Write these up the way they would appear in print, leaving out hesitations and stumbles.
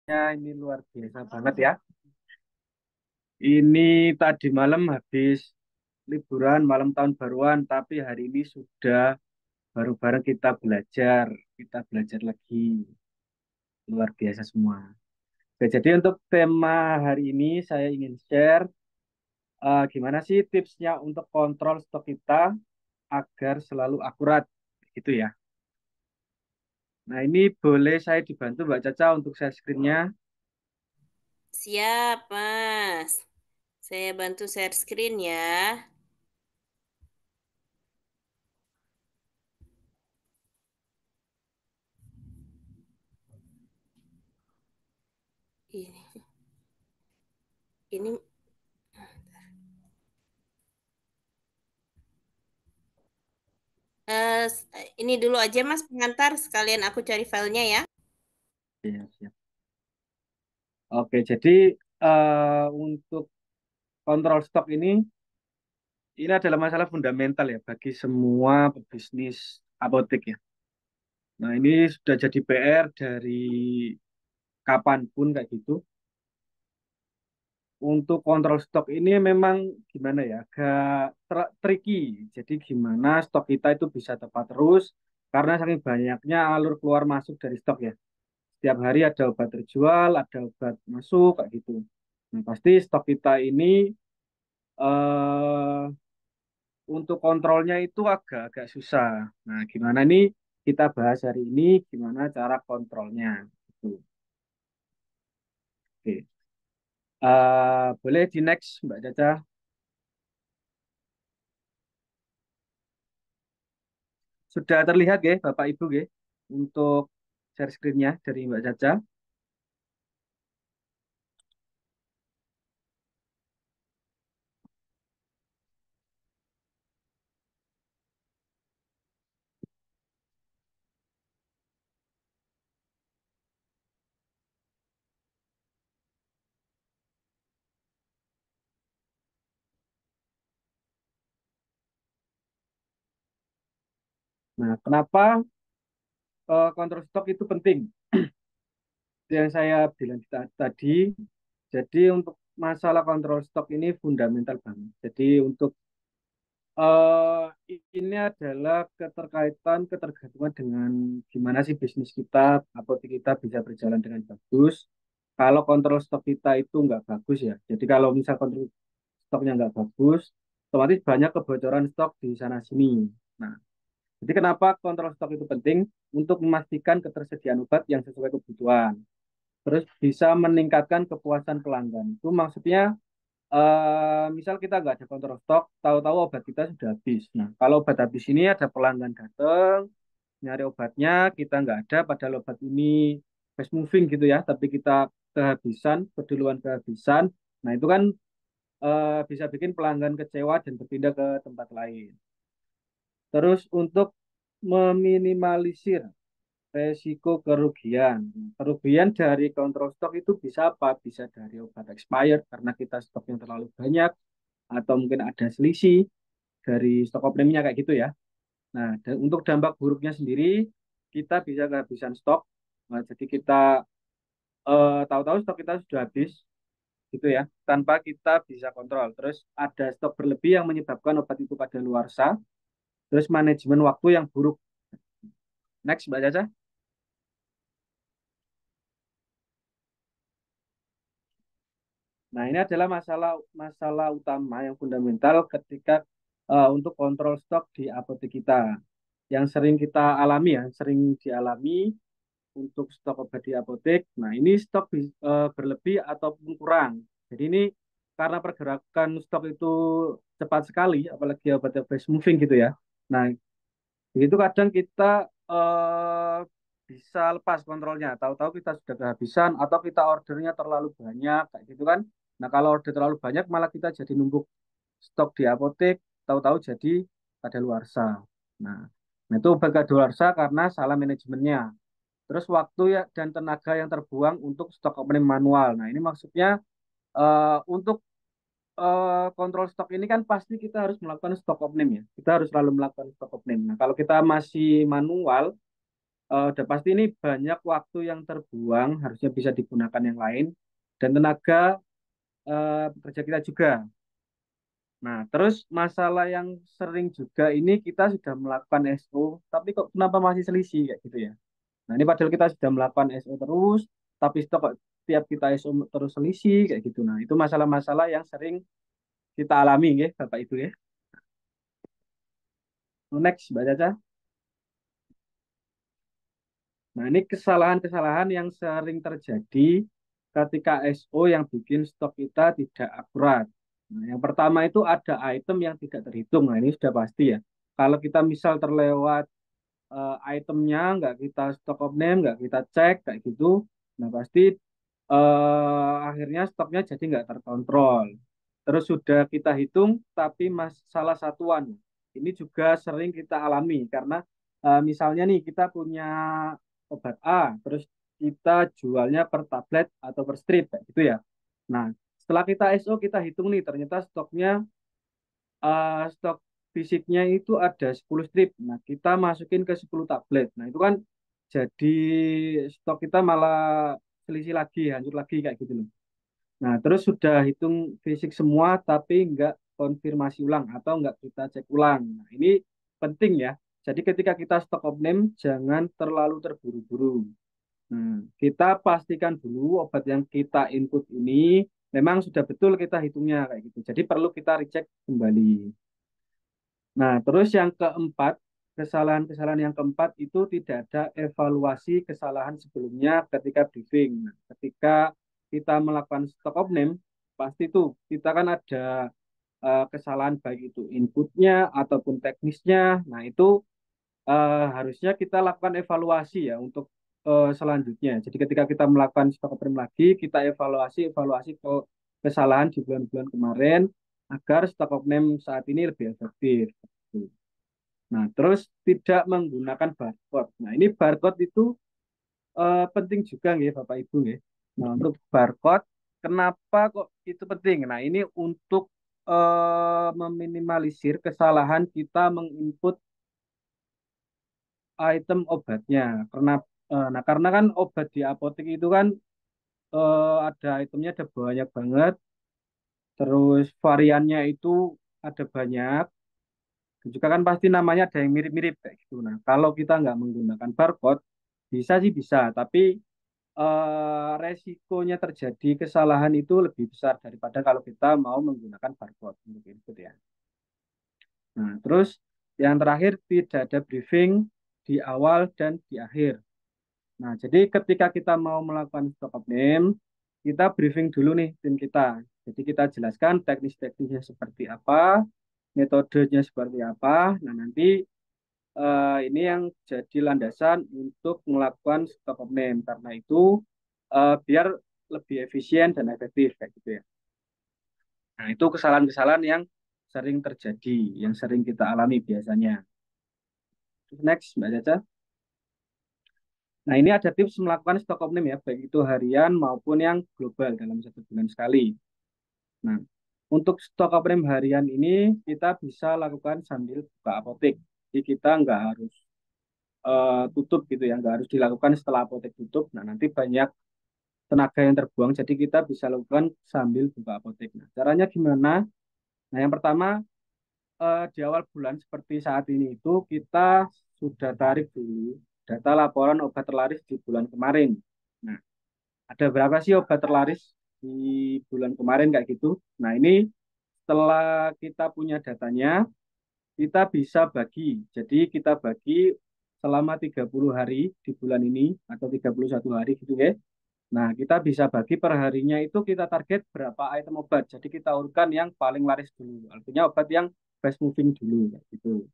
Ya, ini luar biasa banget ya. Ini tadi malam habis liburan malam tahun baruan, tapi hari ini sudah bareng-bareng kita belajar lagi. Luar biasa semua. Oke, jadi untuk tema hari ini saya ingin share gimana sih tipsnya untuk kontrol stok kita agar selalu akurat, gitu ya. Nah, ini boleh saya dibantu Mbak Caca untuk share screen-nya. Siap, Mas. Saya bantu share screen ya. Ini ini dulu aja Mas pengantar sekalian aku cari filenya ya. Iya, siap. Oke, jadi untuk kontrol stok ini adalah masalah fundamental ya bagi semua pebisnis apotek ya. Nah, ini sudah jadi PR dari kapanpun kayak gitu. Untuk kontrol stok ini memang gimana ya, agak tricky. Jadi gimana stok kita itu bisa tepat terus karena saking banyaknya alur keluar masuk dari stok ya. Setiap hari ada obat terjual, ada obat masuk kayak gitu. Nah, pasti stok kita ini eh untuk kontrolnya itu agak-agak susah. Nah, gimana nih kita bahas hari ini, gimana cara kontrolnya. Gitu. Oke. Boleh di next, Mbak Caca. Sudah terlihat ya, Bapak Ibu ya, untuk share screen-nya dari Mbak Caca. Nah, kenapa kontrol stok itu penting? Itu yang saya bilang tadi. Jadi untuk masalah kontrol stok ini fundamental banget. Jadi untuk ini adalah ketergantungan dengan gimana sih bisnis kita, apotek kita bisa berjalan dengan bagus. Kalau kontrol stok kita itu nggak bagus ya. Jadi kalau misal kontrol stoknya nggak bagus, otomatis banyak kebocoran stok di sana sini. Nah, jadi kenapa kontrol stok itu penting? Untuk memastikan ketersediaan obat yang sesuai kebutuhan. Terus bisa meningkatkan kepuasan pelanggan. Itu maksudnya misal kita nggak ada kontrol stok, tahu-tahu obat kita sudah habis. Nah, kalau obat habis ini ada pelanggan datang, nyari obatnya, kita nggak ada, padahal obat ini fast moving gitu ya, tapi kita kehabisan, keduluan kehabisan. Nah, itu kan bisa bikin pelanggan kecewa dan berpindah ke tempat lain. Terus untuk meminimalisir resiko kerugian. Kerugian dari kontrol stok itu bisa apa? Bisa dari obat expired karena kita stoknya terlalu banyak, atau mungkin ada selisih dari stok openingnya kayak gitu ya. Nah, dan untuk dampak buruknya sendiri, kita bisa kehabisan stok. Nah, jadi kita tahu-tahu stok kita sudah habis, gitu ya, tanpa kita bisa kontrol. Terus ada stok berlebih yang menyebabkan obat itu kadaluarsa. Terus manajemen waktu yang buruk. Next, Mbak Caca. Nah, ini adalah masalah masalah utama yang fundamental ketika untuk kontrol stok di apotek kita. Yang sering kita alami ya, sering dialami untuk stok obat di apotek. Nah, ini stok berlebih ataupun kurang. Jadi ini karena pergerakan stok itu cepat sekali, apalagi obatnya fast moving gitu ya. Nah, itu kadang kita eh, bisa lepas kontrolnya. Tahu-tahu kita sudah kehabisan atau kita ordernya terlalu banyak kayak gitu kan. Nah, kalau order terlalu banyak malah kita jadi numpuk stok di apotek, tahu-tahu jadi kadaluarsa. Nah, nah itu obat kadaluarsa karena salah manajemennya. Terus waktu ya dan tenaga yang terbuang untuk stok opening manual. Nah, ini maksudnya untuk kontrol stok ini kan pasti kita harus melakukan stok opening ya. Kita harus selalu melakukan stok opening. Nah, kalau kita masih manual, udah pasti ini banyak waktu yang terbuang, harusnya bisa digunakan yang lain, dan tenaga pekerja kita juga. Nah, terus masalah yang sering juga ini kita sudah melakukan SO, tapi kok kenapa masih selisih kayak gitu ya. Nah, ini padahal kita sudah melakukan SO terus, tapi stok kok tiap kita SO terus selisih kayak gitu. Nah, itu masalah-masalah yang sering kita alami ya, Bapak Ibu ya. Next, Mbak Caca. Nah, ini kesalahan-kesalahan yang sering terjadi ketika SO yang bikin stok kita tidak akurat. Nah, yang pertama itu ada item yang tidak terhitung. Nah, ini sudah pasti ya. Kalau kita misal terlewat itemnya, nggak kita stock of name, nggak kita cek kayak gitu, nah pasti akhirnya stoknya jadi nggak terkontrol. Terus sudah kita hitung, tapi salah satuan. Ini juga sering kita alami karena misalnya nih kita punya obat A, terus kita jualnya per tablet atau per strip kayak gitu ya. Nah, setelah kita SO kita hitung nih, ternyata stok fisiknya itu ada 10 strip. Nah, kita masukin ke 10 tablet. Nah, itu kan jadi stok kita malah selisih lagi, hancur lagi kayak gitu loh. Nah, terus sudah hitung fisik semua tapi nggak konfirmasi ulang atau nggak kita cek ulang. Nah, ini penting ya. Jadi ketika kita stok of name jangan terlalu terburu-buru. Kita pastikan dulu obat yang kita input ini memang sudah betul kita hitungnya kayak gitu. Jadi perlu kita recheck kembali. Nah, terus yang keempat, kesalahan-kesalahan yang keempat itu tidak ada evaluasi kesalahan sebelumnya ketika briefing. Nah, ketika kita melakukan stock of name, pasti itu kita kan ada kesalahan baik itu inputnya ataupun teknisnya. Nah, itu harusnya kita lakukan evaluasi ya untuk selanjutnya. Jadi ketika kita melakukan stock of name lagi, kita evaluasi ke kesalahan di bulan-bulan kemarin agar stock of name saat ini lebih efektif. Nah, terus tidak menggunakan barcode. Nah, ini barcode itu penting juga nggih Bapak Ibu nggih. Nah, untuk barcode kenapa kok itu penting? Nah, ini untuk meminimalisir kesalahan kita menginput item obatnya. Karena kan obat di apotek itu kan ada itemnya ada banyak banget, terus variannya itu ada banyak. Dan juga kan pasti namanya ada yang mirip-mirip kayak gitu. Nah, kalau kita nggak menggunakan barcode, bisa sih bisa, tapi resikonya terjadi kesalahan itu lebih besar daripada kalau kita mau menggunakan barcode untuk input ya. Nah, terus yang terakhir tidak ada briefing di awal dan di akhir. Nah, jadi ketika kita mau melakukan stock of name, kita briefing dulu nih tim kita. Jadi kita jelaskan teknis-teknisnya seperti apa, metodenya seperti apa. Nah, nanti ini yang jadi landasan untuk melakukan stock of name. Karena itu biar lebih efisien dan efektif kayak gitu ya. Nah, itu kesalahan-kesalahan yang sering terjadi, yang sering kita alami biasanya. Terus next, Mbak Caca. Nah, ini ada tips melakukan stock of name ya, baik itu harian maupun yang global dalam 1 bulan sekali. Nah, untuk stok opening harian ini kita bisa lakukan sambil buka apotek. Jadi kita nggak harus tutup gitu ya, nggak harus dilakukan setelah apotek tutup. Nah, nanti banyak tenaga yang terbuang, jadi kita bisa lakukan sambil buka apotek. Nah, caranya gimana? Nah, yang pertama di awal bulan seperti saat ini itu kita sudah tarik dulu data laporan obat terlaris di bulan kemarin. Nah, ada berapa sih obat terlaris di bulan kemarin kayak gitu. Nah, ini setelah kita punya datanya, kita bisa bagi. Jadi kita bagi selama 30 hari di bulan ini atau 31 hari gitu ya. Nah, kita bisa bagi per harinya itu kita target berapa item obat. Jadi kita urutkan yang paling laris dulu. Artinya obat yang fast moving dulu kayak gitu.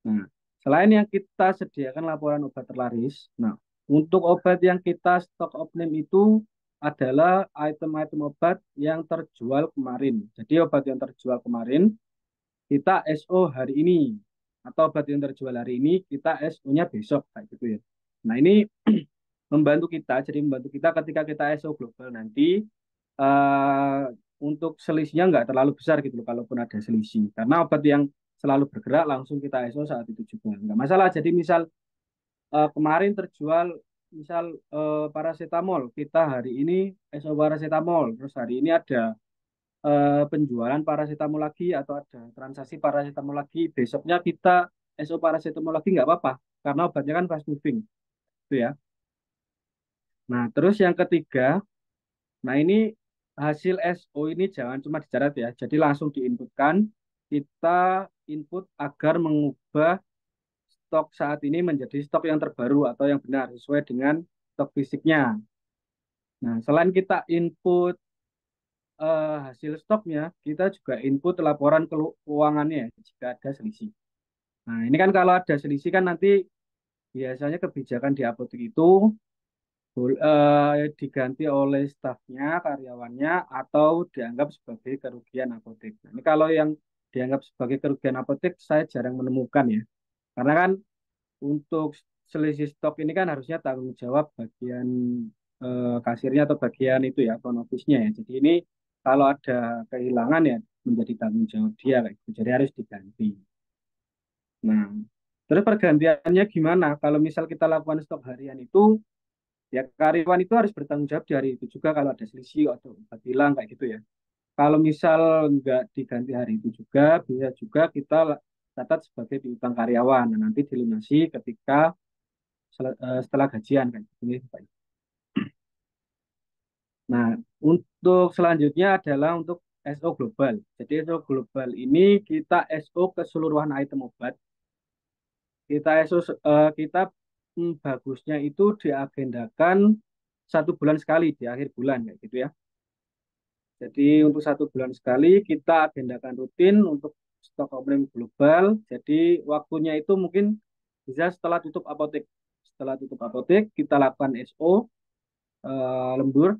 Nah, selain yang kita sediakan laporan obat terlaris, nah, untuk obat yang kita stock of name itu adalah item-item obat yang terjual kemarin. Jadi obat yang terjual kemarin kita SO hari ini atau obat yang terjual hari ini kita SO-nya besok kayak gitu ya. Nah, ini membantu kita, jadi membantu kita ketika kita SO global nanti eh, untuk selisihnya nggak terlalu besar gitu loh kalaupun ada selisih. Karena obat yang selalu bergerak langsung kita ISO saat itu juga nggak masalah. Jadi misal kemarin terjual misal paracetamol, kita hari ini SO paracetamol, terus hari ini ada penjualan paracetamol lagi atau ada transaksi paracetamol lagi, besoknya kita SO paracetamol lagi nggak apa-apa, karena obatnya kan fast moving, gitu ya. Nah, terus yang ketiga, nah ini hasil SO ini jangan cuma dicatat ya, jadi langsung diinputkan, kita input agar mengubah stok saat ini menjadi stok yang terbaru atau yang benar sesuai dengan stok fisiknya. Nah, selain kita input hasil stoknya, kita juga input laporan keuangannya jika ada selisih. Nah, ini kan kalau ada selisih kan nanti biasanya kebijakan di apotek itu diganti oleh stafnya, karyawannya, atau dianggap sebagai kerugian apotek. Nah, ini kalau yang dianggap sebagai kerugian apotek, saya jarang menemukan ya. Karena kan untuk selisih stok ini kan harusnya tanggung jawab bagian kasirnya atau bagian itu ya, front office-nya ya. Jadi ini kalau ada kehilangan ya menjadi tanggung jawab dia kayak gitu. Jadi harus diganti. Nah, terus pergantiannya gimana? Kalau misal kita lakukan stok harian itu, ya karyawan itu harus bertanggung jawab di hari itu juga kalau ada selisih atau obat hilang kayak gitu ya. Kalau misal nggak diganti hari itu juga, bisa juga kita catat sebagai piutang karyawan. Nah, nanti dilunasi ketika setelah gajian kan. Ini, Pak. Nah, untuk selanjutnya adalah untuk SO global. Jadi SO global ini kita SO keseluruhan item obat. Kita SO kita bagusnya itu diagendakan 1 bulan sekali di akhir bulan kayak gitu ya. Jadi untuk 1 bulan sekali kita agendakan rutin untuk stok opening global. Jadi waktunya itu mungkin bisa setelah tutup apotek. Setelah tutup apotek kita lakukan SO lembur.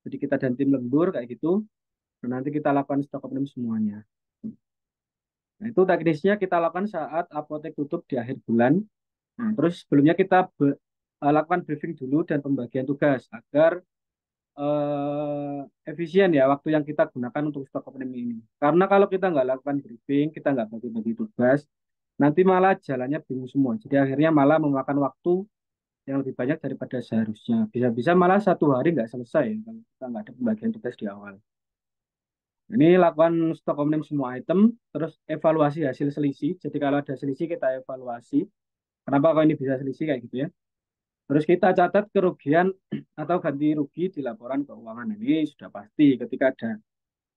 Jadi kita dan tim lembur kayak gitu. Dan nanti kita lakukan stok opening semuanya. Nah, itu teknisnya kita lakukan saat apotek tutup di akhir bulan. Nah, terus sebelumnya kita lakukan briefing dulu dan pembagian tugas agar efisien ya waktu yang kita gunakan untuk stok opening ini. Karena kalau kita nggak lakukan briefing, kita nggak bagi-bagi tugas, nanti malah jalannya bingung semua. Jadi akhirnya malah memakan waktu yang lebih banyak daripada seharusnya. Bisa-bisa malah 1 hari nggak selesai ya, kalau kita nggak ada pembagian tugas di awal. Ini lakukan stok opening semua item, terus evaluasi hasil selisih. Jadi kalau ada selisih kita evaluasi. Kenapa kok ini bisa selisih kayak gitu ya? Terus kita catat kerugian atau ganti rugi di laporan keuangan. Ini sudah pasti ketika ada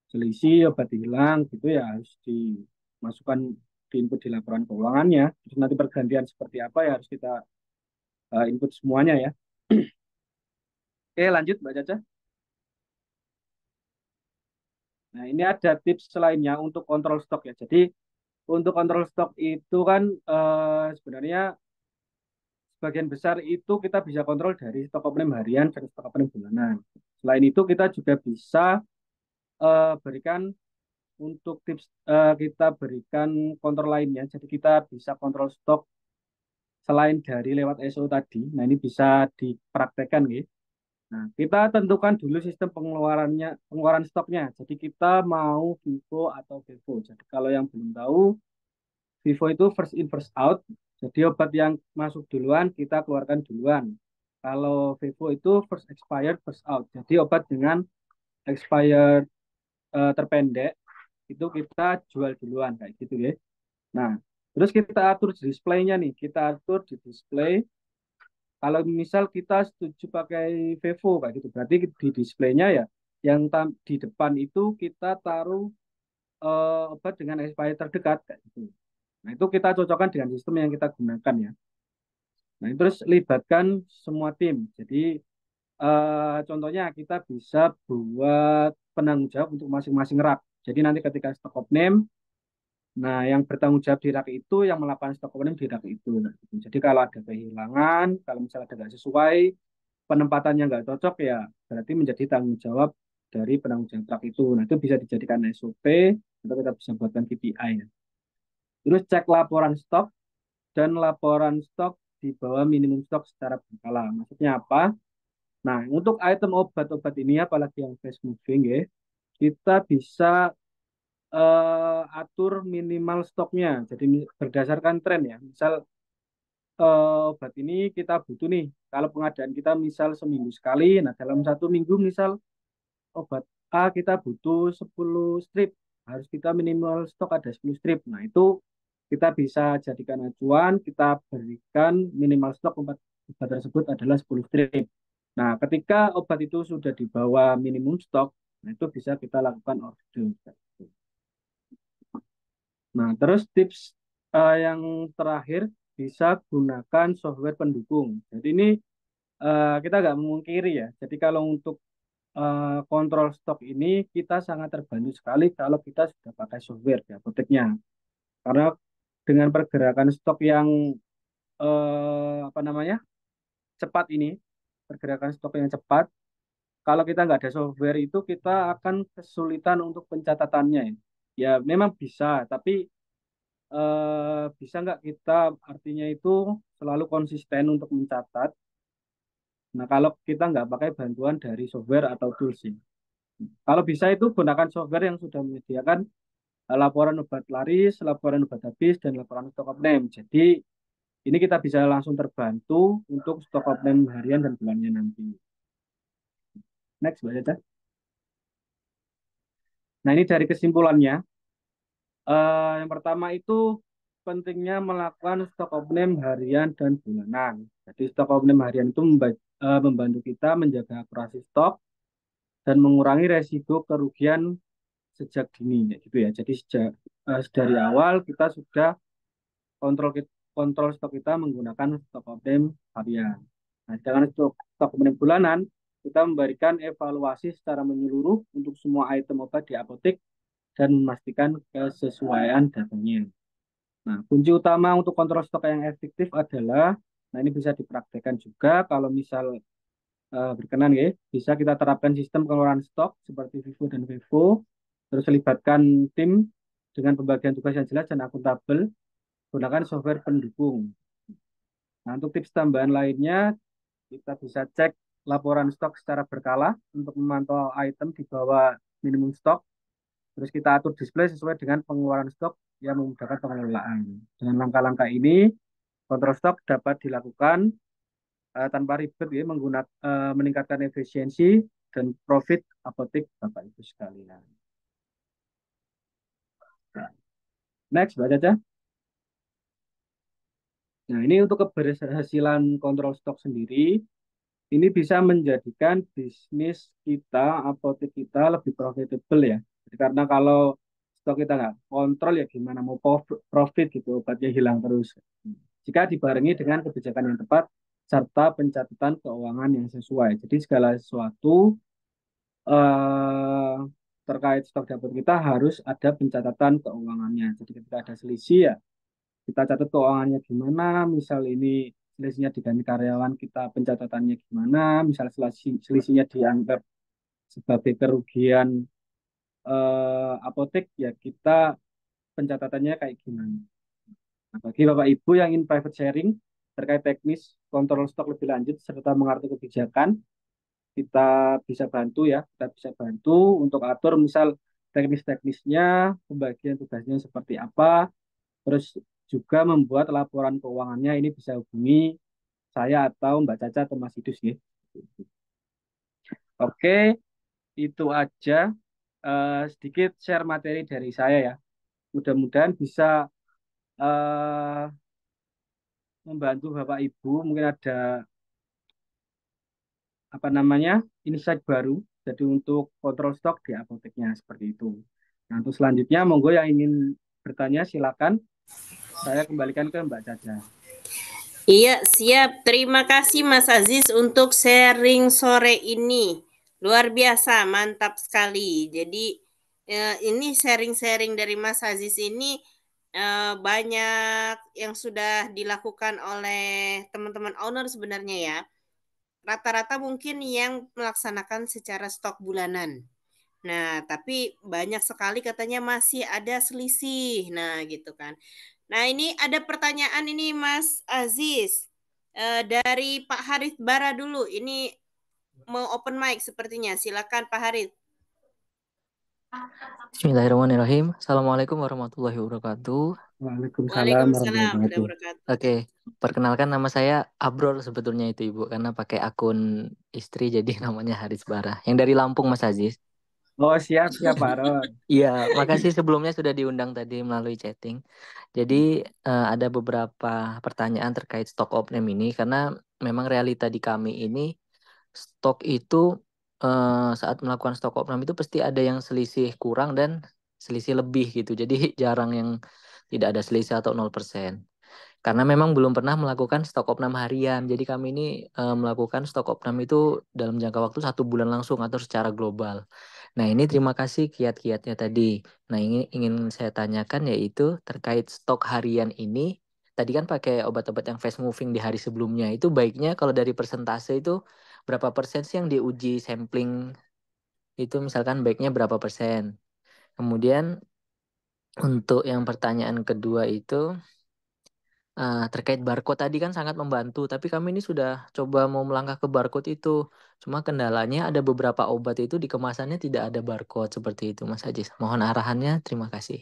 selisih obat hilang gitu ya harus dimasukkan di input di laporan keuangannya. Terus nanti pergantian seperti apa ya harus kita input semuanya ya. Oke, lanjut Mbak Caca. Nah, ini ada tips lainnya untuk kontrol stok ya. Jadi untuk kontrol stok itu kan sebenarnya sebagian besar itu kita bisa kontrol dari stok opening harian dan stok opening bulanan. Selain itu kita juga bisa berikan untuk tips kita berikan kontrol lainnya. Jadi kita bisa kontrol stok selain dari lewat SO tadi. Nah, ini bisa dipraktekkan gitu. Nah, kita tentukan dulu sistem pengeluarannya, pengeluaran stoknya. Jadi kita mau FIFO atau FIFO. Jadi kalau yang belum tahu, FIFO itu first in first out. Jadi obat yang masuk duluan kita keluarkan duluan. Kalau FIFO itu first expired first out. Jadi obat dengan expired terpendek itu kita jual duluan kayak gitu ya. Nah, terus kita atur displaynya nih. Kita atur di display. Kalau misal kita setuju pakai Vivo kayak gitu, berarti di displaynya ya yang di depan itu kita taruh obat dengan expiry terdekat kayak gitu. Nah, itu kita cocokkan dengan sistem yang kita gunakan ya. Nah, terus libatkan semua tim. Jadi contohnya kita bisa buat penanggung jawab untuk masing-masing rak. Jadi nanti ketika stock of name, nah yang bertanggung jawab di rak itu yang melakukan stock of name di rak itu. Nah, gitu. Jadi kalau ada kehilangan, kalau misalnya ada nggak sesuai, penempatannya nggak cocok ya berarti menjadi tanggung jawab dari penanggung jawab rak itu. Nah, itu bisa dijadikan SOP atau kita bisa buatkan KPI ya. Terus cek laporan stok dan laporan stok di bawah minimum stok secara berkala. Maksudnya apa? Nah, untuk item obat-obat ini apalagi yang fast moving ya, kita bisa atur minimal stoknya. Jadi berdasarkan tren ya. Misal obat ini kita butuh nih. Kalau pengadaan kita misal seminggu sekali, nah dalam satu minggu misal obat A kita butuh 10 strip. Harus kita minimal stok ada 10 strip. Nah, itu kita bisa jadikan acuan, kita berikan minimal stok obat tersebut adalah 10 strip. Nah, ketika obat itu sudah di bawah minimum stok, nah itu bisa kita lakukan order. Nah, terus tips yang terakhir bisa gunakan software pendukung. Jadi ini kita nggak memungkiri ya. Jadi kalau untuk kontrol stok ini kita sangat terbantu sekali kalau kita sudah pakai software di apoteknya. Karena dengan pergerakan stok yang apa namanya cepat ini, pergerakan stok yang cepat, kalau kita nggak ada software itu kita akan kesulitan untuk pencatatannya. Ya memang bisa, tapi bisa nggak kita artinya itu selalu konsisten untuk mencatat. Nah kalau kita nggak pakai bantuan dari software atau tools ini. Kalau bisa itu gunakan software yang sudah menyediakan laporan obat laris, laporan obat habis, dan laporan stok of name. Jadi ini kita bisa langsung terbantu untuk stok of name harian dan bulannya nanti. Next, Mbak Caca. Nah ini dari kesimpulannya. Yang pertama itu pentingnya melakukan stok of name harian dan bulanan. Jadi stok of name harian itu membantu kita menjaga akurasi stok dan mengurangi resiko kerugian sejak dini, ya gitu ya. Jadi dari awal kita sudah kontrol kontrol stok kita menggunakan stok optim harian. Nah, dengan stok optim bulanan, kita memberikan evaluasi secara menyeluruh untuk semua item obat di apotek dan memastikan kesesuaian datanya. Nah, kunci utama untuk kontrol stok yang efektif adalah, nah ini bisa dipraktekkan juga kalau misal berkenan ya, bisa kita terapkan sistem pengelolaan stok seperti FIFO dan FIFO, terus libatkan tim dengan pembagian tugas yang jelas dan akuntabel, gunakan software pendukung. Nah, untuk tips tambahan lainnya, kita bisa cek laporan stok secara berkala untuk memantau item di bawah minimum stok. Terus kita atur display sesuai dengan pengeluaran stok yang memudahkan pengelolaan. Dengan langkah-langkah ini, kontrol stok dapat dilakukan tanpa ribet ya, meningkatkan efisiensi dan profit apotek Bapak Ibu sekalian. Nah, next, Mbak Caca. Nah, ini untuk keberhasilan kontrol stok sendiri, ini bisa menjadikan bisnis kita, apotek kita lebih profitable ya. Jadi karena kalau stok kita nggak kontrol ya gimana mau profit gitu, obatnya hilang terus. Jika dibarengi dengan kebijakan yang tepat, serta pencatatan keuangan yang sesuai. Jadi segala sesuatu eh, terkait stok dapur kita harus ada pencatatan keuangannya. Jadi ketika ada selisih ya kita catat keuangannya gimana, misal ini selisihnya diganti karyawan, kita pencatatannya gimana, misal selisihnya dianggap sebagai kerugian apotek, ya kita pencatatannya kayak gimana. Nah, bagi Bapak Ibu yang ingin private sharing terkait teknis kontrol stok lebih lanjut serta mengerti kebijakan, kita bisa bantu ya, kita bisa bantu untuk atur misal teknis-teknisnya, pembagian tugasnya seperti apa, terus juga membuat laporan keuangannya ini bisa hubungi saya atau Mbak Caca atau Mas Idus ya. Oke, itu aja sedikit share materi dari saya ya. Mudah-mudahan bisa eh, membantu Bapak Ibu. Mungkin ada apa namanya insight baru. Jadi untuk kontrol stok di apoteknya seperti itu. Nah, untuk selanjutnya, monggo yang ingin bertanya silakan. Saya kembalikan ke Mbak Caca. Iya, siap. Terima kasih Mas Aziz untuk sharing sore ini. Luar biasa, mantap sekali. Jadi ini sharing-sharing dari Mas Aziz ini banyak yang sudah dilakukan oleh teman-teman owner sebenarnya ya. Rata-rata mungkin yang melaksanakan secara stok bulanan. Nah, tapi banyak sekali katanya masih ada selisih. Nah, gitu kan. Nah, ini ada pertanyaan ini Mas Aziz. Dari Pak Harith Bara dulu. Ini mau open mic sepertinya. Silakan Pak Harith. Bismillahirrahmanirrahim. Assalamualaikum warahmatullahi wabarakatuh. Waalaikumsalam warahmatullahi Waalaikumsalam warahmatullahi wabarakatuh. wabarakatuh. Oke, perkenalkan nama saya Abrol sebetulnya itu Ibu, karena pakai akun istri jadi namanya Haris Bara. Yang dari Lampung Mas Aziz. Oh, siap, siap, Pak Ron. Iya, makasih sebelumnya sudah diundang tadi melalui chatting. Jadi ada beberapa pertanyaan terkait stock opname ini karena memang realita di kami ini stok itu saat melakukan stock opname itu pasti ada yang selisih kurang dan selisih lebih gitu. Jadi jarang yang tidak ada selisih atau 0%. Karena memang belum pernah melakukan stok opname harian. Jadi kami ini melakukan stok opname itu dalam jangka waktu 1 bulan langsung atau secara global. Nah ini terima kasih kiat-kiatnya tadi. Nah ini ingin saya tanyakan yaitu terkait stok harian ini. Tadi kan pakai obat-obat yang fast moving di hari sebelumnya. Itu baiknya kalau dari persentase itu berapa persen sih yang diuji sampling itu misalkan baiknya berapa persen. Kemudian untuk yang pertanyaan kedua itu terkait barcode tadi kan sangat membantu, tapi kami ini sudah coba mau melangkah ke barcode itu. Cuma kendalanya ada beberapa obat itu di kemasannya tidak ada barcode seperti itu, Mas Ajis. Mohon arahannya, terima kasih.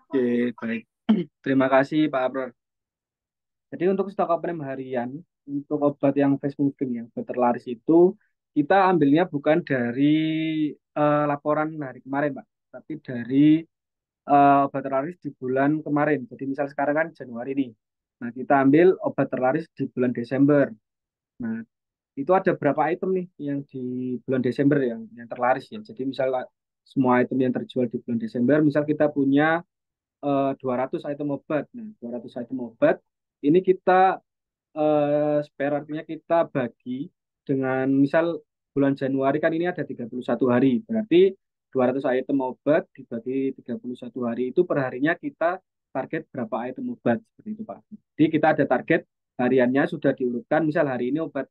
Oke, baik. Terima kasih, Pak Ron. Jadi untuk stok opening harian, untuk obat yang fast moving, yang obat terlaris itu, kita ambilnya bukan dari laporan hari kemarin, Pak. Tapi dari obat terlaris di bulan kemarin. Jadi misal sekarang kan Januari nih. Nah, kita ambil obat terlaris di bulan Desember. Nah, itu ada berapa item nih yang di bulan Desember yang terlaris ya. Jadi misal semua item yang terjual di bulan Desember, misal kita punya 200 item obat. Nah, 200 item obat ini kita spare artinya kita bagi dengan misal bulan Januari kan ini ada 31 hari. Berarti 200 item obat dibagi 31 hari itu per harinya kita target berapa item obat seperti itu Pak. Jadi kita ada target hariannya sudah diurutkan. Misal hari ini obat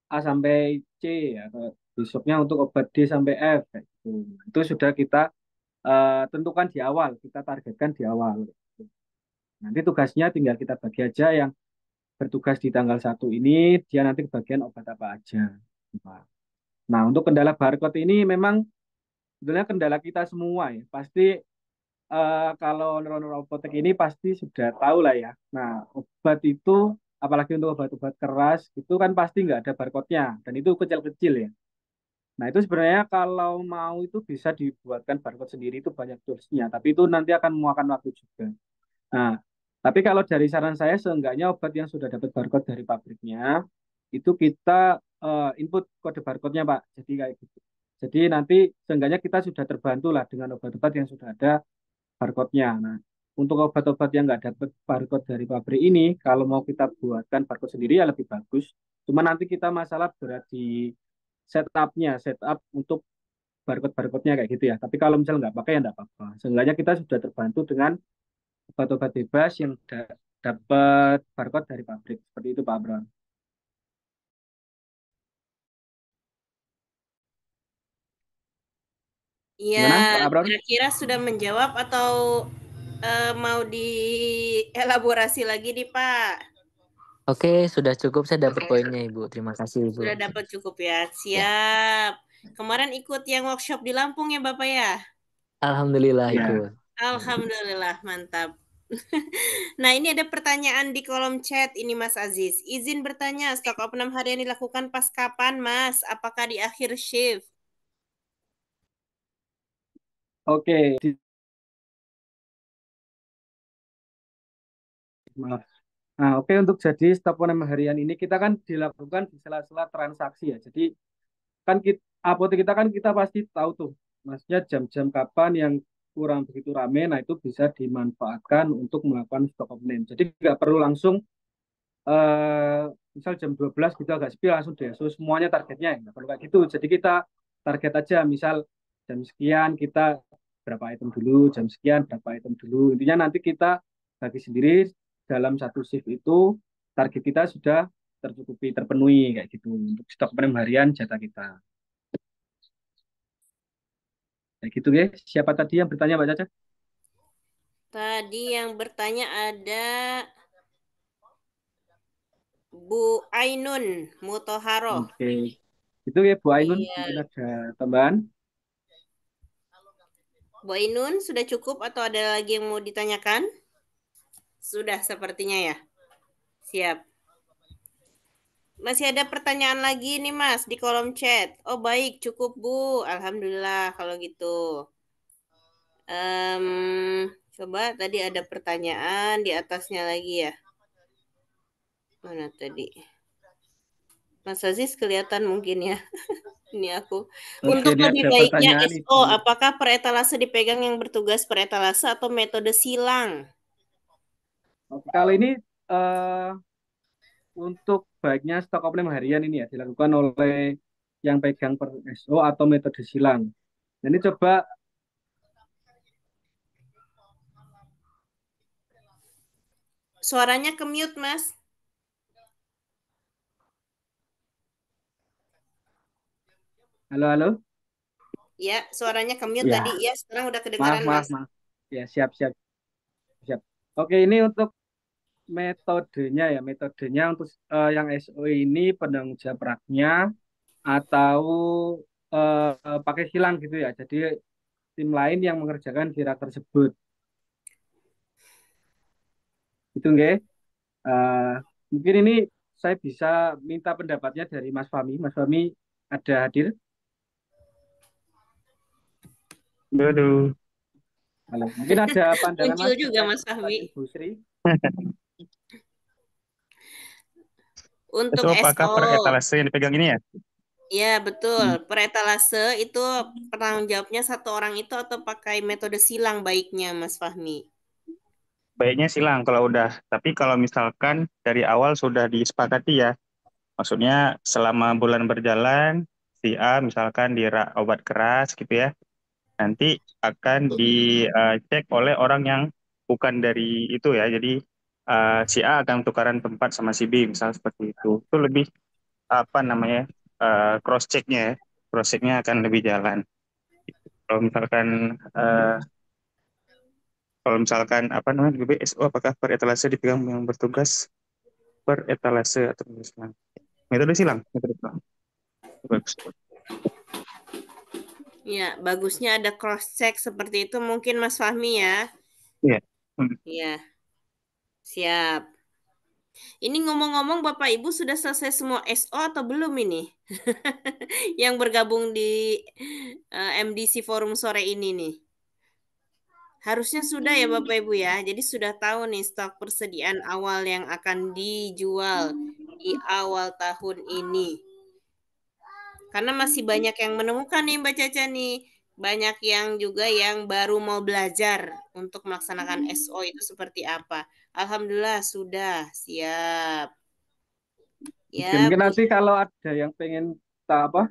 A sampai C ya. Besoknya untuk obat D sampai F kayak gitu. Itu sudah kita tentukan di awal, kita targetkan di awal. Nanti tugasnya tinggal kita bagi aja yang bertugas di tanggal 1 ini, dia nanti kebagian obat apa aja. Nah, untuk kendala barcode ini memang sebenarnya kendala kita semua ya. Pasti kalau neuroner apotek ini pasti sudah tahu lah ya. Nah, obat itu, apalagi untuk obat-obat keras, itu kan pasti nggak ada barcode-nya. Dan itu kecil-kecil ya. Nah, itu sebenarnya kalau mau itu bisa dibuatkan barcode sendiri, itu banyak toolsnya. Tapi itu nanti akan memakan waktu juga. Nah, tapi kalau dari saran saya, seenggaknya obat yang sudah dapat barcode dari pabriknya, itu kita input kode barcode-nya, Pak. Jadi kayak gitu. Jadi nanti seenggaknya kita sudah terbantu lah dengan obat-obat yang sudah ada barcode-nya. Nah, untuk obat-obat yang nggak dapat barcode dari pabrik ini, kalau mau kita buatkan barcode sendiri ya lebih bagus. Cuma nanti kita masalah berat di setup-nya, setup untuk barcode-barcode-nya kayak gitu ya. Tapi kalau misalnya nggak pakai ya nggak apa-apa. Seenggaknya kita sudah terbantu dengan obat-obat bebas yang dapat barcode dari pabrik. Seperti itu Pak Abram. Ya, Gimana Pak Abram? kira-kira sudah menjawab atau mau dielaborasi lagi nih, Pak? Oke, sudah cukup saya dapat poinnya Ibu. Terima kasih Ibu. Sudah dapat cukup ya. Ya, Siap. Kemarin ikut yang workshop di Lampung ya, Bapak ya? alhamdulillah Ya. ikut. Alhamdulillah, mantap. Nah, ini ada pertanyaan di kolom chat ini Mas Aziz. Izin bertanya, stok opnam harian dilakukan pas kapan, Mas? Apakah di akhir shift? Oke, maaf. Nah, oke untuk jadi stop pembayaran harian ini kita kan dilakukan di sela-sela transaksi ya. Jadi kan kita, apotek kita kan kita pasti tahu tuh, maksudnya jam-jam kapan yang kurang begitu rame, nah itu bisa dimanfaatkan untuk melakukan stock opening. Jadi nggak perlu langsung eh misal jam 12 gitu agak sepi langsung deh. So, semuanya targetnya ya, nggak perlu kayak gitu. Jadi kita target aja misal jam sekian kita berapa item dulu, jam sekian berapa item dulu. Intinya nanti kita bagi sendiri dalam satu shift itu target kita sudah tercukupi, terpenuhi kayak gitu untuk stok penem harian jatah kita. Kayak gitu ya. Siapa tadi yang bertanya Mbak Caca? Tadi yang bertanya ada Bu Ainun Mutoharo. Oke. Itu ya Bu Ainun, Iya. mungkin ada tambahan. Bu Ainun, sudah cukup atau ada lagi yang mau ditanyakan? Sudah sepertinya ya. Siap. Masih ada pertanyaan lagi nih Mas di kolom chat. Oh baik, cukup Bu. Alhamdulillah kalau gitu. Coba tadi ada pertanyaan di atasnya lagi ya. Mana tadi? Mas Aziz kelihatan mungkin ya. Ini aku. Oke, Untuk ini lebih ada baiknya pertanyaan SO, Ibu. apakah per etalase dipegang yang bertugas per etalase atau metode silang? Oke, kalau ini eh, untuk baiknya stok opname harian ini ya dilakukan oleh yang pegang per SO atau metode silang. Nah, ini coba, Suaranya ke mute Mas. halo halo. Ya, suaranya ke mute tadi. Ya, Ya, sekarang udah maaf kedengaran maaf Mas. maaf. Ya, siap siap siap. Oke, ini untuk metodenya untuk yang SO ini penanggung jawab raknya atau pakai silang gitu ya. Jadi tim lain yang mengerjakan di rak tersebut. Itu nggih. Eh, Mungkin ini saya bisa minta pendapatnya dari Mas Fahmi. Mas Fahmi ada hadir? Aduh, Halo. Mungkin ada pandangan Muncul Mas juga terkait Mas tadi Fahmi. Ibu Sri. Untuk itu apakah SO, per etalase yang dipegang ini ya? ya betul. Hmm. Per etalase itu penanggung jawabnya satu orang itu atau pakai metode silang baiknya Mas Fahmi? Baiknya silang kalau udah. Tapi kalau misalkan dari awal sudah disepakati ya, maksudnya selama bulan berjalan, si A misalkan di obat keras gitu ya, nanti akan dicek oleh orang yang bukan dari itu ya. Jadi si A akan tukaran tempat sama si B, misalnya seperti itu. Itu lebih apa namanya cross checknya ya, cross checknya akan lebih jalan. Kalau misalkan eh, Kalau misalkan apa namanya BBSO apakah per etalase dipegang yang bertugas per etalase atau silang? Metode silang, metode silang. Bagus. Ya, bagusnya ada cross check seperti itu mungkin Mas Fahmi ya. Iya. Hmm. Iya, siap. Ini ngomong-ngomong Bapak Ibu sudah selesai semua SO atau belum ini? Yang bergabung di MDC Forum sore ini nih. Harusnya sudah ya Bapak Ibu ya. Jadi sudah tahu nih stok persediaan awal yang akan dijual di awal tahun ini. Karena masih banyak yang menemukan nih Mbak Caca nih. Banyak yang juga yang baru mau belajar untuk melaksanakan SO itu seperti apa. Alhamdulillah sudah siap. Oke, Ya, mungkin Bu. nanti kalau ada yang pengen apa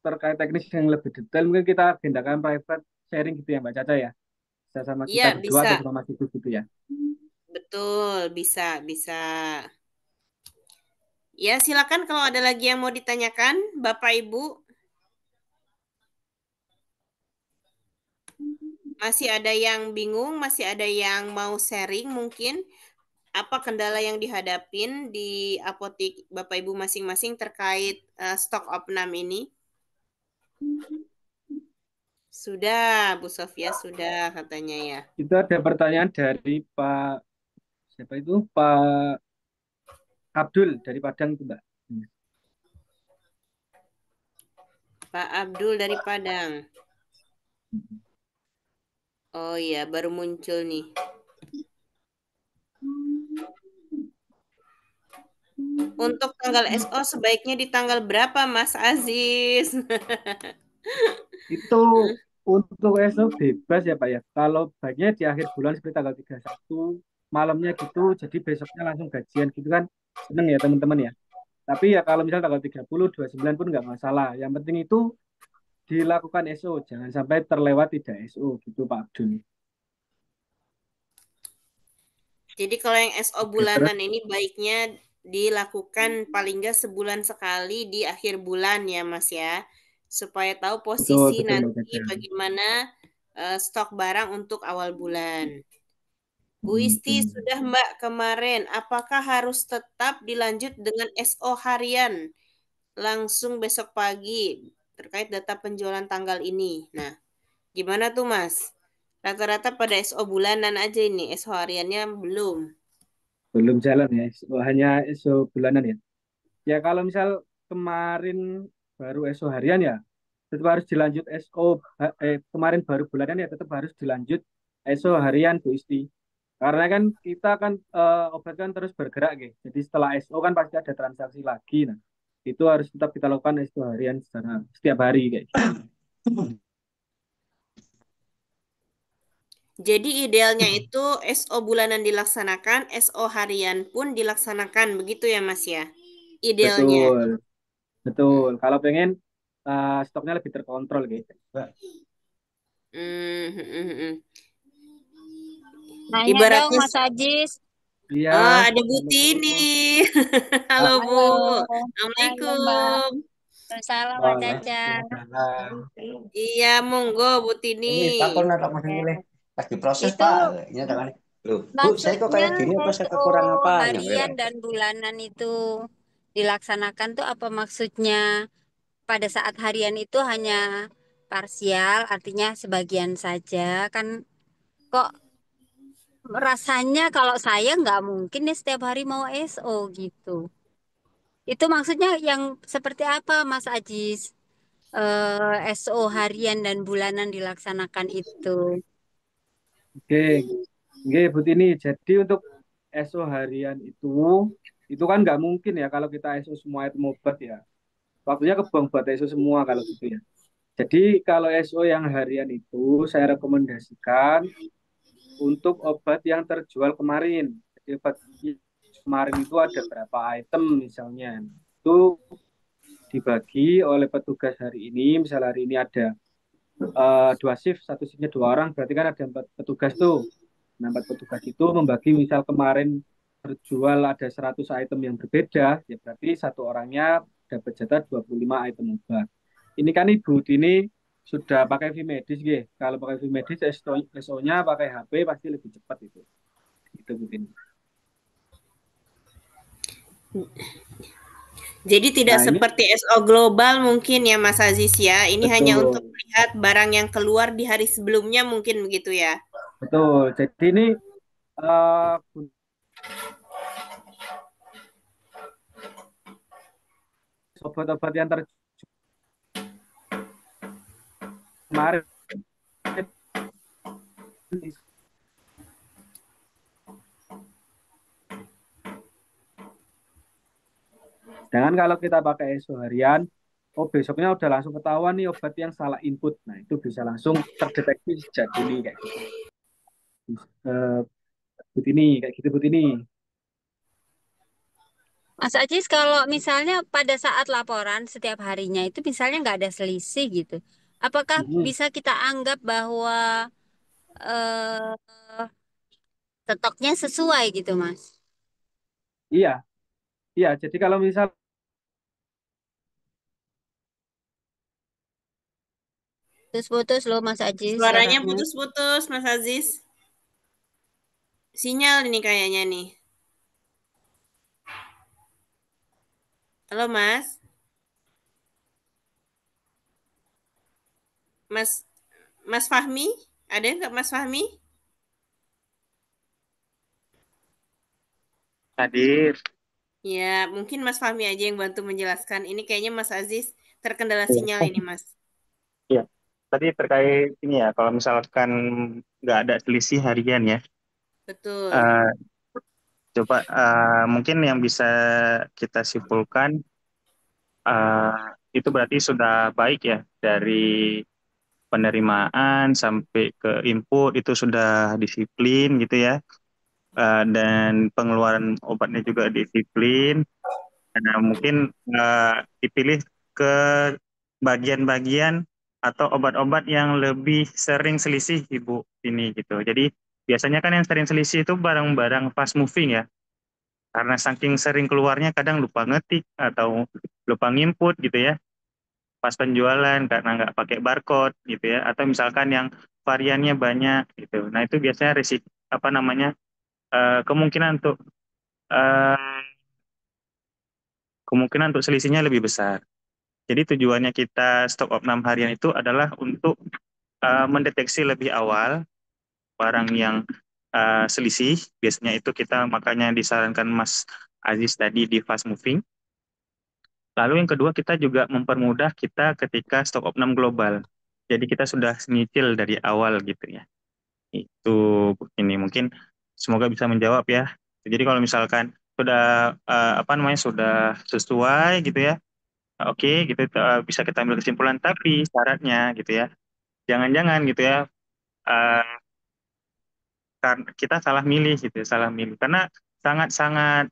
terkait teknis yang lebih detail, mungkin kita agendakan private sharing gitu ya Mbak Caca ya. Bisa sama kita Iya, berdua bisa. atau sama Mas Ibu gitu ya. Betul, bisa, bisa. Ya, silakan kalau ada lagi yang mau ditanyakan, Bapak Ibu. Masih ada yang bingung, masih ada yang mau sharing mungkin apa kendala yang dihadapin di apotik Bapak Ibu masing-masing terkait stok opnam ini? Sudah, Bu Sofia sudah katanya ya. Itu ada pertanyaan dari Pak siapa itu? Pak Abdul dari Padang itu Mbak. Pak Abdul dari Padang. Oh iya, baru muncul nih. Untuk tanggal SO sebaiknya di tanggal berapa, Mas Aziz? Itu untuk esok bebas ya Pak ya. Kalau baiknya di akhir bulan seperti tanggal 31 malamnya gitu, jadi besoknya langsung gajian gitu kan seneng ya teman-teman ya. Tapi ya kalau misal tanggal 30, 29 pun nggak masalah. Yang penting itu dilakukan SO, jangan sampai terlewat tidak SO gitu Pak Abdul. Jadi kalau yang SO Oke, terus bulanan ini baiknya dilakukan paling nggak sebulan sekali di akhir bulan ya Mas ya. Supaya tahu betul posisi betul Mbak nanti Caca. bagaimana stok barang untuk awal bulan. Bu Isti Betul. sudah Mbak kemarin, apakah harus tetap dilanjut dengan SO harian langsung besok pagi terkait data penjualan tanggal ini? Nah, Gimana tuh Mas? Rata-rata pada SO bulanan aja ini, SO hariannya belum. Belum jalan ya, hanya SO bulanan ya. Ya kalau misal kemarin baru SO harian ya, tetap harus dilanjut SO, kemarin baru bulanan ya tetap harus dilanjut SO harian Bu Isti. Karena kan kita kan obat kan terus bergerak gitu. Jadi setelah SO kan pasti ada transaksi lagi. Nah, itu harus tetap kita lakukan SO harian secara setiap hari kayak gitu. Jadi idealnya itu SO bulanan dilaksanakan, SO harian pun dilaksanakan, begitu ya Mas ya? Idealnya. Betul, betul. Kalau pengen stoknya lebih terkontrol gitu. Hmm, hmm, hmm, hmm. Nanya dong Ibaratnya, Mas Ajis. Iya, ada Bu halo. Tini. Halo Ah, Bu. Halo. Halo Mbak. Assalamualaikum. Salam Mbak Caca. Waalaikumsalam. Iya, monggo Bu Tini. Ini takon tak mau Ya. ini lagi proses Itu Pak. Ini tangan. Loh, Bu, saya kok maksudnya kayak gini apa saya SO kekurangan apanya? harian dan bulanan itu dilaksanakan tuh apa maksudnya? Pada saat harian itu hanya parsial, artinya sebagian saja. Kan kok rasanya kalau saya nggak mungkin nih setiap hari mau SO gitu. Itu maksudnya yang seperti apa Mas Ajis? SO harian dan bulanan dilaksanakan itu. oke, oke Bu Tini. Jadi untuk SO harian itu kan nggak mungkin ya kalau kita SO semua itu obat ya. Waktunya kebuang buat SO semua kalau gitu ya. Jadi kalau SO yang harian itu saya rekomendasikan untuk obat yang terjual kemarin. Jadi obat kemarin itu ada berapa item misalnya. Itu dibagi oleh petugas hari ini. Misal hari ini ada dua shift, satu shiftnya dua orang, berarti kan ada empat petugas tuh. Nah, empat petugas itu membagi misal kemarin terjual ada 100 item yang berbeda, ya berarti satu orangnya dapat jatah 25 item obat. Ini kan Ibu Dini sudah pakai Vimedis, gitu. Kalau pakai Vimedis, SO-nya pakai HP pasti lebih cepat itu. Itu Bu Dini. Jadi tidak Nah, ini seperti SO global mungkin ya Mas Aziz ya. Ini hanya untuk betul, melihat barang yang keluar di hari sebelumnya mungkin begitu ya. betul. Jadi ini eh, obat-obat yang terjual kemarin. Sedangkan kalau kita pakai SO harian, oh besoknya udah langsung ketahuan nih obat yang salah input. Nah, itu bisa langsung terdeteksi sejak dini kayak gitu. Eh, Butini, kayak gitu Butini. Mas Ajis, kalau misalnya pada saat laporan setiap harinya itu misalnya nggak ada selisih gitu, apakah Mhm. bisa kita anggap bahwa eh, stoknya sesuai gitu, Mas? Iya, iya. Jadi kalau misal Putus-putus loh Mas Ajis Suaranya suaranya. putus-putus Mas Aziz. Sinyal ini kayaknya nih. Halo Mas. Mas Mas Fahmi? Ada nggak Mas Fahmi? Hadir. Ya, mungkin Mas Fahmi aja yang bantu menjelaskan. Ini kayaknya Mas Aziz terkendala Iya. sinyal ini, Mas. Iya. Tadi terkait ini ya, kalau misalkan nggak ada selisih harian ya, Betul. eh, coba mungkin yang bisa kita simpulkan eh, itu berarti sudah baik ya dari penerimaan sampai ke input itu sudah disiplin gitu ya. Dan pengeluaran obatnya juga disiplin. Nah, mungkin dipilih ke bagian-bagian atau obat-obat yang lebih sering selisih Ibu ini gitu. Jadi biasanya kan yang sering selisih itu barang-barang fast moving ya. Karena saking sering keluarnya kadang lupa ngetik atau lupa nginput gitu ya. Pas penjualan karena nggak pakai barcode gitu ya. Atau misalkan yang variannya banyak gitu. Nah, itu biasanya risiko apa namanya? Kemungkinan untuk eh, kemungkinan untuk selisihnya lebih besar. Jadi tujuannya kita stok op 6 harian itu adalah untuk mendeteksi lebih awal barang yang selisih. Biasanya itu kita makanya disarankan Mas Aziz tadi di fast moving. Lalu yang kedua, kita juga mempermudah kita ketika stok opnam global. Jadi kita sudah nyicil dari awal gitu ya. Itu ini mungkin semoga bisa menjawab ya. Jadi kalau misalkan sudah sudah sesuai gitu ya, oke gitu bisa kita ambil kesimpulan. Tapi syaratnya gitu ya, jangan-jangan gitu ya eh, kita salah milih gitu, salah milih karena sangat-sangat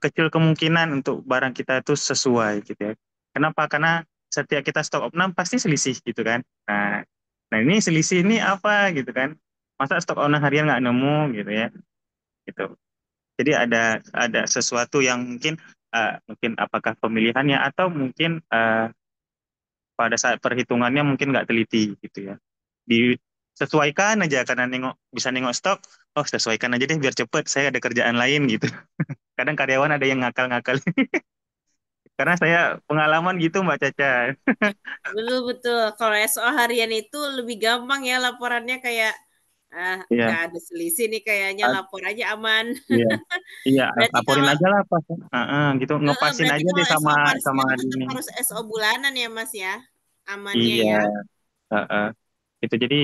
kecil kemungkinan untuk barang kita itu sesuai gitu ya. Kenapa? Karena setiap kita stok opnam pasti selisih gitu kan. Nah, nah ini selisih ini apa gitu kan? Masa stok opnam harian nggak nemu gitu ya? Gitu. Jadi ada sesuatu yang mungkin apakah pemilihannya atau mungkin pada saat perhitungannya mungkin nggak teliti gitu ya. Disesuaikan aja karena bisa nengok stok, oh sesuaikan aja deh biar cepet, saya ada kerjaan lain gitu. Kadang karyawan ada yang ngakal-ngakal. Karena saya pengalaman gitu Mbak Caca. Betul. Kalau SO harian itu lebih gampang ya laporannya kayak Iya, nggak ada selisih nih kayaknya lapor aja aman. iya, iya, Berarti laporin kalau aja lah Pak. Gitu, ngepasin berarti aja kalau deh sama SO sama parsial tetap ini. harus SO bulanan ya Mas ya, amannya Iya, ya. heeh. Itu jadi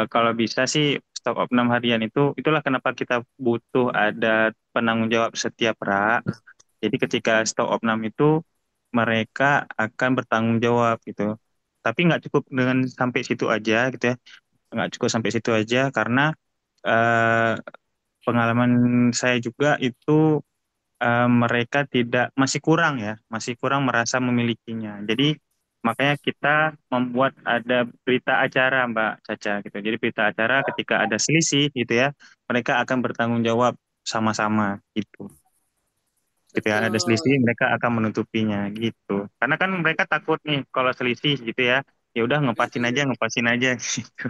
kalau bisa sih stok opnam harian itulah kenapa kita butuh ada penanggung jawab setiap rak. Jadi ketika stok opnam itu mereka akan bertanggung jawab gitu. Tapi nggak cukup dengan sampai situ aja gitu ya. Nggak cukup sampai situ aja karena eh, pengalaman saya juga itu mereka masih kurang merasa memilikinya. Jadi makanya kita membuat ada berita acara Mbak Caca gitu. Jadi berita acara ketika ada selisih gitu ya, mereka akan bertanggung jawab sama-sama gitu. Ketika ada selisih Betul. mereka akan menutupinya gitu. Karena kan mereka takut nih kalau selisih gitu ya. Ya udah ngepasin aja gitu.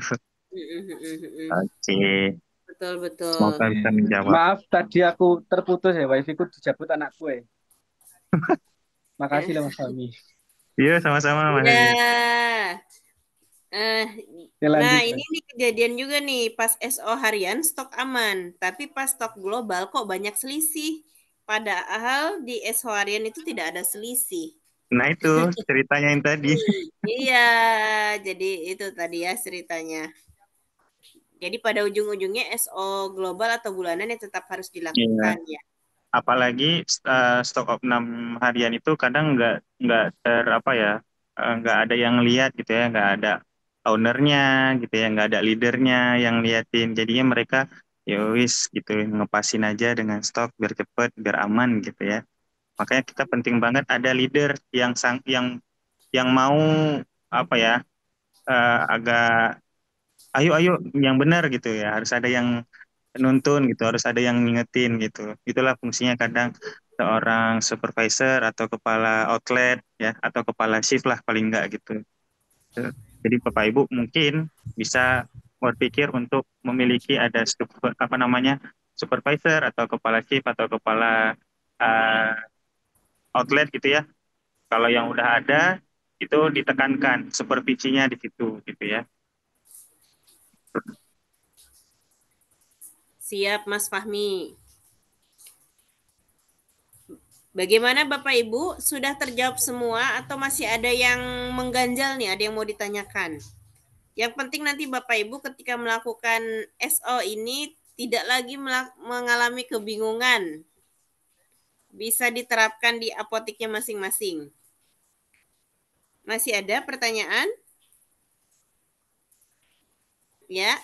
Oke, Betul. semoga bisa menjawab. Maaf, tadi aku terputus ya, wifi ku dicabut anakku ya. Makasih Eh, loh Mas Fahmi. Iya, sama-sama Mas Aziz. Ya. Eh, Ya nah lanjut, ini Mas. nih kejadian juga nih pas SO harian stok aman, tapi pas stok global kok banyak selisih. Padahal di SO harian itu tidak ada selisih. Nah itu ceritanya yang tadi. Iya, jadi itu tadi ya ceritanya. Jadi pada ujung-ujungnya SO global atau bulanan yang tetap harus Iya. dilakukan ya. Apalagi stok opnam harian itu kadang nggak nggak ada yang lihat gitu ya, nggak ada ownernya gitu ya, nggak ada leadernya yang liatin. Jadinya mereka ya wis gitu ngepasin aja dengan stok biar cepet, biar aman gitu ya. Makanya kita penting banget ada leader yang mau apa ya agak ayo ayo yang benar gitu ya. Harus ada yang nuntun gitu, harus ada yang ngingetin gitu. Itulah fungsinya kadang seorang supervisor atau kepala outlet ya atau kepala shift lah paling enggak gitu. Jadi Bapak Ibu mungkin bisa berpikir untuk memiliki ada supervisor atau kepala shift atau kepala uh, outlet gitu ya. Kalau yang udah ada itu ditekankan supervisinya di situ gitu ya. Siap Mas Fahmi. Bagaimana Bapak Ibu? Sudah terjawab semua atau masih ada yang mengganjal nih? Ada yang mau ditanyakan? Yang penting nanti Bapak Ibu ketika melakukan SO ini tidak lagi mengalami kebingungan. Bisa diterapkan di apoteknya masing-masing. Masih ada pertanyaan? Ya.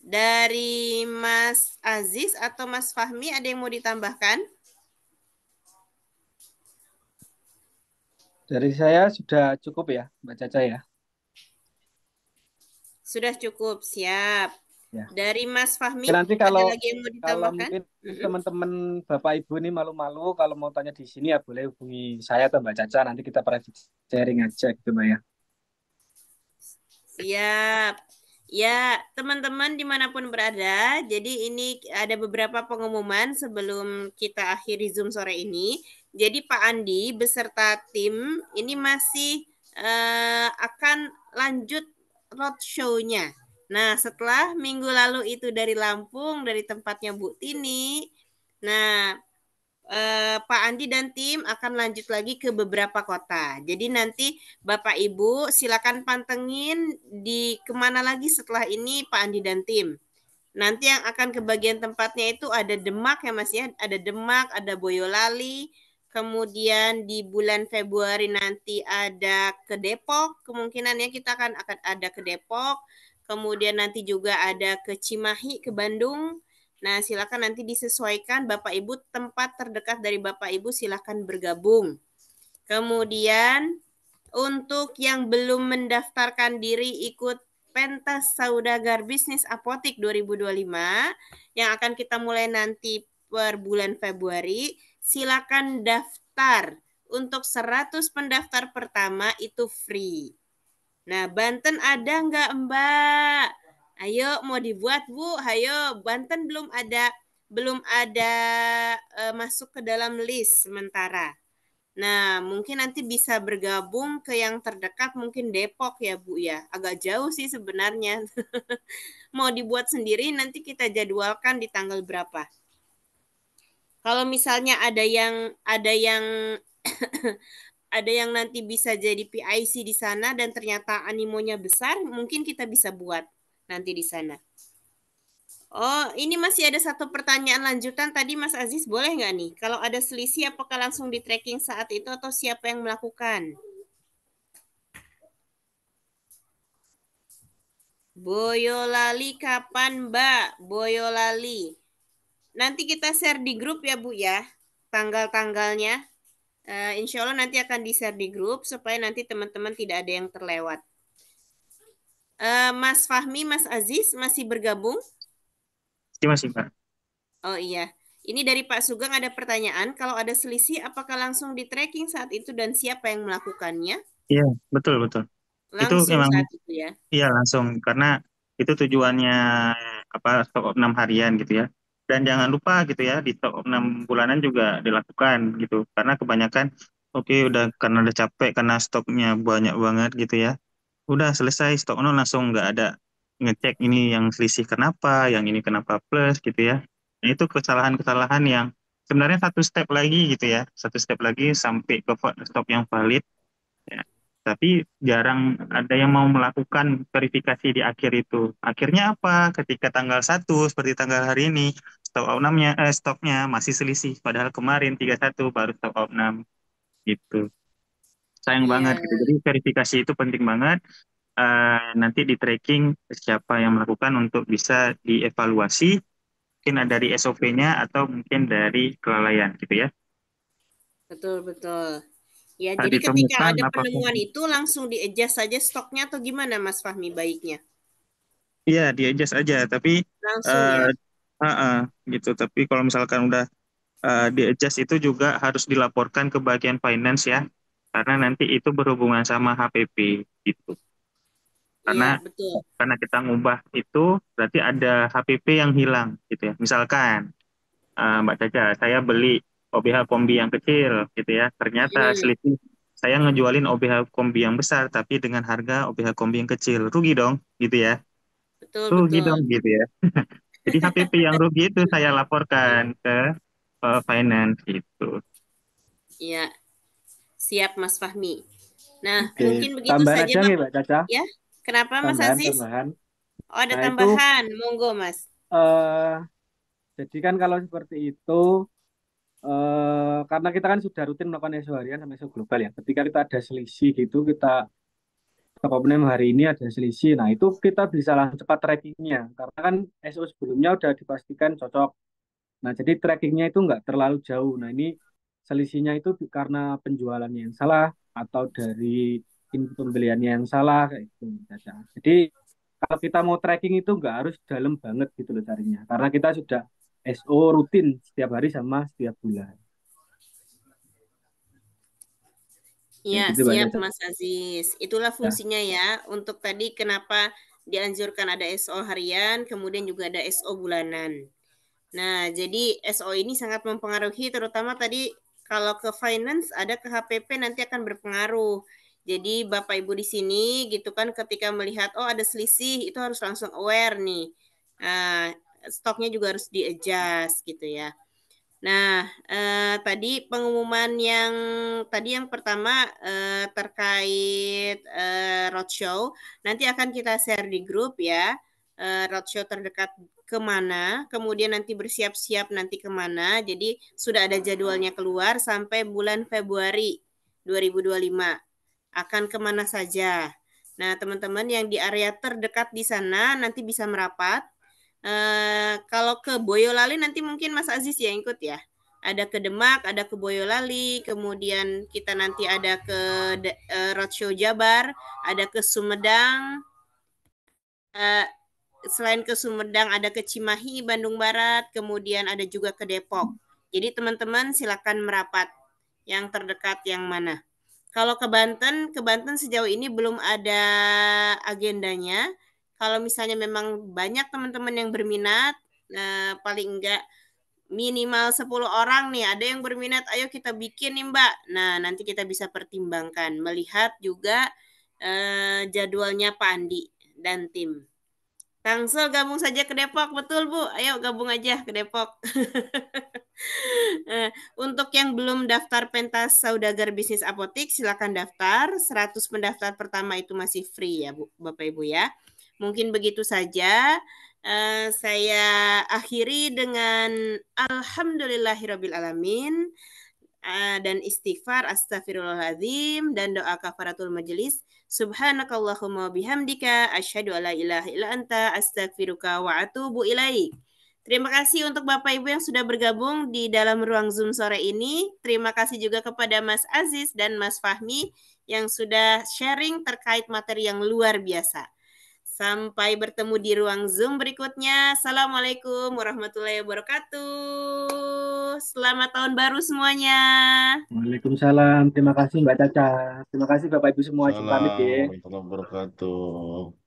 Dari Mas Aziz atau Mas Fahmi ada yang mau ditambahkan? Dari saya sudah cukup ya, Mbak Caca ya. Sudah cukup, siap. Ya. Dari Mas Fahmi, Oke, nanti ada lagi yang mau kalau ditambahkan? mungkin teman-teman Bapak Ibu ini malu-malu kalau mau tanya di sini ya boleh hubungi saya atau Mbak Caca, nanti kita private sharing aja gitu Mbak ya. Siap. Ya, teman-teman dimanapun berada, jadi ini ada beberapa pengumuman sebelum kita akhiri Zoom sore ini. Jadi Pak Andi beserta tim ini masih akan lanjut roadshow-nya. Nah, setelah minggu lalu itu dari Lampung, dari tempatnya Bu Tini, nah Pak Andi dan tim akan lanjut lagi ke beberapa kota. Jadi nanti Bapak Ibu silakan pantengin di kemana lagi setelah ini Pak Andi dan tim. Nanti yang akan ke bagian tempatnya itu ada Demak ya Mas ya, ada Demak, ada Boyolali, kemudian di bulan Februari nanti ada ke Depok, kemungkinannya kita akan ada ke Depok, kemudian nanti juga ada ke Cimahi, ke Bandung. Nah, silakan nanti disesuaikan Bapak Ibu tempat terdekat dari Bapak Ibu silakan bergabung. Kemudian untuk yang belum mendaftarkan diri ikut Pentas Saudagar Bisnis Apotik 2025 yang akan kita mulai nanti per bulan Februari, silakan daftar. Untuk 100 pendaftar pertama itu free. Nah, Banten ada nggak Mbak? Ayo mau dibuat Bu, ayo Banten belum ada masuk ke dalam list sementara. Nah, mungkin nanti bisa bergabung ke yang terdekat, mungkin Depok ya Bu ya. Agak jauh sih sebenarnya. Mau dibuat sendiri nanti kita jadwalkan di tanggal berapa. Kalau misalnya ada yang ada yang nanti bisa jadi PIC di sana dan ternyata animonya besar, mungkin kita bisa buat nanti di sana. Oh, ini masih ada satu pertanyaan lanjutan tadi Mas Aziz, boleh nggak nih? Kalau ada selisih apakah langsung di tracking saat itu atau siapa yang melakukan? Boyolali kapan Mbak? Boyolali. Nanti kita share di grup ya Bu ya, tanggal-tanggalnya. Insya Allah nanti akan di-share di grup supaya nanti teman-teman tidak ada yang terlewat. Mas Fahmi, Mas Aziz masih bergabung? Masih Pak. Oh iya, ini dari Pak Sugeng ada pertanyaan. Kalau ada selisih, apakah langsung di tracking saat itu dan siapa yang melakukannya? Iya, betul betul. Itu Langsung memang saat itu ya. iya langsung karena itu tujuannya stok 6 harian gitu ya. Dan jangan lupa gitu ya di stok 6 bulanan juga dilakukan gitu. Karena kebanyakan oke udah karena udah capek karena stoknya banyak banget gitu ya. Udah selesai stok 6 langsung nggak ada ngecek ini yang selisih kenapa, yang ini kenapa plus gitu ya. Nah, itu kesalahan-kesalahan yang sebenarnya satu step lagi gitu ya. Satu step lagi sampai ke stok yang valid ya. Tapi jarang ada yang mau melakukan verifikasi di akhir itu. Akhirnya apa? Ketika tanggal 1 seperti tanggal hari ini, stoknya masih selisih. Padahal kemarin 31 baru stok 6 gitu. Sayang Iya, banget gitu. Jadi verifikasi itu penting banget. Nanti di tracking siapa yang melakukan untuk bisa dievaluasi. Mungkin ada dari SOP-nya atau mungkin dari kelalaian gitu ya. betul-betul. Ya, Saat jadi ketika ditemukan ada apakah penemuan itu langsung di-adjust saja stoknya atau gimana Mas Fahmi baiknya? iya di adjust aja, tapi Langsung eh ya. gitu. Tapi kalau misalkan udah di adjust itu juga harus dilaporkan ke bagian finance ya, karena nanti itu berhubungan sama HPP gitu. Iya, Karena betul. kita ngubah itu berarti ada HPP yang hilang gitu ya. Misalkan Mbak Caca, saya beli OBH kombi yang kecil gitu ya, ternyata Hmm, selisih saya ngejualin OBH kombi yang besar tapi dengan harga OBH kombi yang kecil, rugi dong gitu ya. Rugi betul-betul. dong gitu ya. Jadi HPP yang rugi itu saya laporkan ke finance gitu. Iya, siap Mas Fahmi. Nah, Oke, mungkin begitu tambahan saja aja nih Bapak. Mbak Caca, Ya, kenapa Mas tambahan Aziz? tambahan. Oh, ada Nah itu tambahan. Monggo Mas. eh jadi kan kalau seperti itu karena kita kan sudah rutin melakukan ISO harian sama ISO global ya. Ketika kita ada selisih gitu, kita komponen hari ini ada selisih. Nah itu kita bisa langsung cepat trackingnya karena kan ISO sebelumnya udah dipastikan cocok. Nah jadi trackingnya itu nggak terlalu jauh. Nah ini selisihnya itu karena penjualannya yang salah atau dari input pembeliannya yang salah kayak gitu. Caca. Jadi kalau kita mau tracking itu nggak harus dalam banget gitu loh carinya. Karena kita sudah SO rutin setiap hari sama setiap bulan. Kayak Ya, gitu Mbak siap Caca. Mas Aziz. Itulah fungsinya ya. Untuk tadi kenapa dianjurkan ada SO harian, kemudian juga ada SO bulanan. Nah, jadi SO ini sangat mempengaruhi terutama tadi kalau ke finance ada ke HPP nanti akan berpengaruh. Jadi Bapak Ibu di sini gitu kan ketika melihat oh ada selisih itu harus langsung aware nih. Nah, stoknya juga harus di-adjust gitu ya. Nah, tadi pengumuman yang pertama terkait roadshow, nanti akan kita share di grup ya. Roadshow terdekat kemana, kemudian nanti bersiap-siap nanti kemana. Jadi sudah ada jadwalnya keluar sampai bulan Februari 2025. Akan kemana saja. Nah, teman-teman yang di area terdekat di sana nanti bisa merapat. Kalau ke Boyolali nanti mungkin Mas Aziz ya ikut ya. Ada ke Demak, ada ke Boyolali, kemudian kita nanti ada ke Roadshow Jabar, ada ke Sumedang, selain ke Sumedang ada ke Cimahi, Bandung Barat, kemudian ada juga ke Depok. Jadi teman-teman silakan merapat yang terdekat yang mana. Kalau ke Banten sejauh ini belum ada agendanya. Kalau misalnya memang banyak teman-teman yang berminat, paling enggak minimal 10 orang nih, ada yang berminat, ayo kita bikin nih Mbak. Nah, nanti kita bisa pertimbangkan, melihat juga jadwalnya Pak Andi dan tim. Tangsel gabung saja ke Depok, betul Bu? Ayo gabung aja ke Depok. Untuk yang belum daftar pentas saudagar bisnis apotik, silakan daftar. 100 pendaftar pertama itu masih free ya Bu, Bapak Ibu ya. Mungkin begitu saja. Saya akhiri dengan Alhamdulillahirrabbilalamin dan istighfar astagfirullahaladzim dan doa kafaratul majelis. Subhanakallahumma bihamdika asyhadu alla ilaha illa anta astaghfiruka wa atubu ilaik. Terima kasih untuk Bapak Ibu yang sudah bergabung di dalam ruang Zoom sore ini. Terima kasih juga kepada Mas Aziz dan Mas Fahmi yang sudah sharing terkait materi yang luar biasa. Sampai bertemu di ruang Zoom berikutnya. Assalamualaikum warahmatullahi wabarakatuh. Selamat tahun baru semuanya. Waalaikumsalam. Terima kasih Mbak Caca. Terima kasih Bapak Ibu semua. Izin pamit ya. Assalamualaikum warahmatullahi wabarakatuh.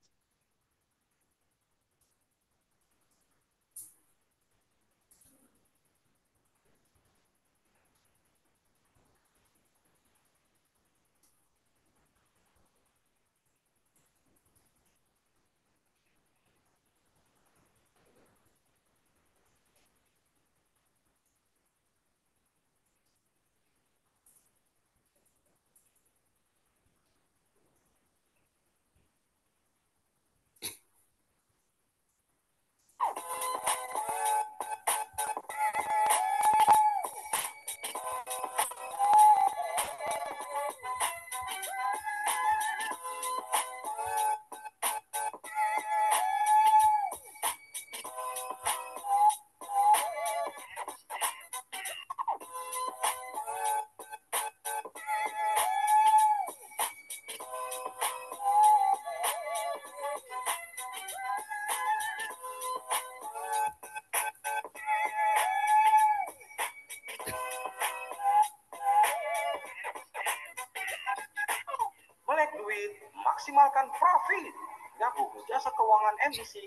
Melek duit, maksimalkan profit. Gabung jasa keuangan MIC